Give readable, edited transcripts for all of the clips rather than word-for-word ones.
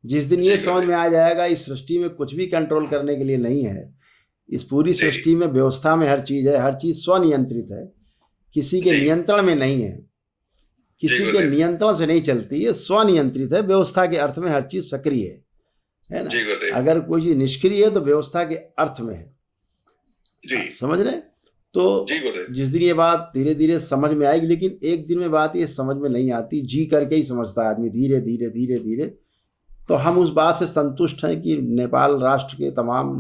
जिस दिन ये समझ में आ जाएगा इस सृष्टि में कुछ भी कंट्रोल करने के लिए नहीं है, इस पूरी सृष्टि में व्यवस्था में हर चीज़ है, हर चीज़ स्वनियंत्रित है, किसी के नियंत्रण में नहीं है, किसी के नियंत्रण से नहीं चलती है, स्वनियंत्रित है। व्यवस्था के अर्थ में हर चीज़ सक्रिय है ना। अगर कोई चीज़ निष्क्रिय है तो व्यवस्था के अर्थ में है जी। समझ रहे? तो जिस दिन ये बात धीरे धीरे समझ में आएगी, लेकिन एक दिन में बात ये समझ में नहीं आती, जी करके ही समझता है आदमी, धीरे धीरे धीरे धीरे। तो हम उस बात से संतुष्ट हैं कि नेपाल राष्ट्र के तमाम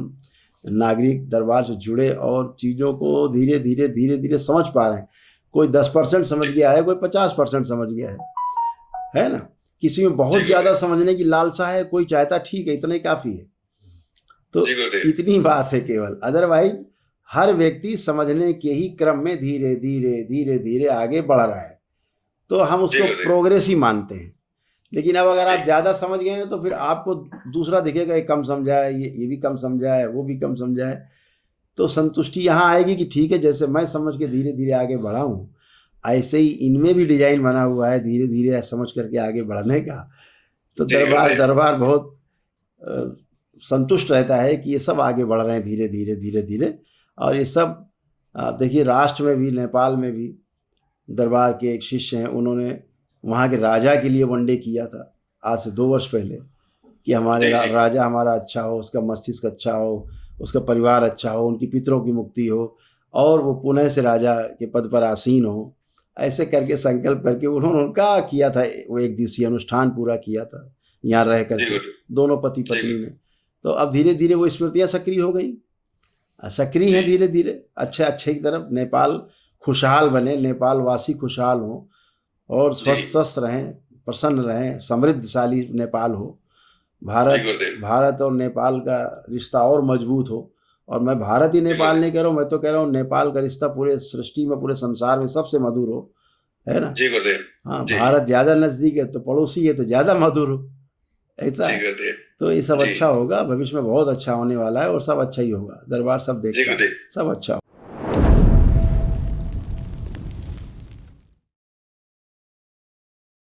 नागरिक दरबार से जुड़े और चीज़ों को धीरे धीरे धीरे धीरे समझ पा रहे हैं। कोई 10% समझ गया है, कोई 50% समझ गया है ना। किसी में बहुत ज़्यादा समझने की लालसा है, कोई चाहता ठीक है इतना ही काफ़ी है। तो इतनी बात है केवल, अदरवाइज हर व्यक्ति समझने के ही क्रम में धीरे धीरे धीरे धीरे आगे बढ़ रहा है। तो हम उसको प्रोग्रेस ही मानते हैं। लेकिन अब अगर आप ज़्यादा समझ गए हैं तो फिर आपको दूसरा दिखेगा ये कम समझा है, ये भी कम समझा है, वो भी कम समझा है। तो संतुष्टि यहाँ आएगी कि ठीक है, जैसे मैं समझ के धीरे धीरे आगे बढ़ा हूँ, ऐसे ही इनमें भी डिजाइन बना हुआ है धीरे धीरे समझ करके आगे बढ़ने का। तो दरबार बहुत संतुष्ट रहता है कि ये सब आगे बढ़ रहे हैं धीरे धीरे धीरे धीरे। और ये सब देखिए, राष्ट्र में भी, नेपाल में भी दरबार के एक शिष्य हैं, उन्होंने वहाँ के राजा के लिए वनडे किया था आज से 2 वर्ष पहले कि हमारे राजा हमारा अच्छा हो, उसका मस्तिष्क अच्छा हो, उसका परिवार अच्छा हो, उनकी पितरों की मुक्ति हो और वो पुनः से राजा के पद पर आसीन हो। ऐसे करके संकल्प करके उन्होंने उनका किया था, वो 1 दिवसीय अनुष्ठान पूरा किया था यहाँ रह करके, दोनों पति पत्नी ने। तो अब धीरे धीरे वो स्मृतियाँ सक्रिय हो गई, सक्रिय हैं धीरे धीरे अच्छे की तरफ। नेपाल खुशहाल बने, नेपाल वासी खुशहाल हों और स्वस्थ रहें, प्रसन्न रहें, समृद्धशाली नेपाल हो। भारत और नेपाल का रिश्ता और मजबूत हो। और मैं भारत ही नेपाल नहीं कह रहा हूँ, मैं तो कह रहा हूँ नेपाल का रिश्ता पूरे सृष्टि में, पूरे संसार में सबसे मधुर हो, है ना। हाँ, भारत ज़्यादा नज़दीक है तो पड़ोसी है तो ज़्यादा मधुर हो, ऐसा है। तो ये सब अच्छा होगा, भविष्य में बहुत अच्छा होने वाला है और सब अच्छा ही होगा। दरबार सब देखता है, सब अच्छा हो।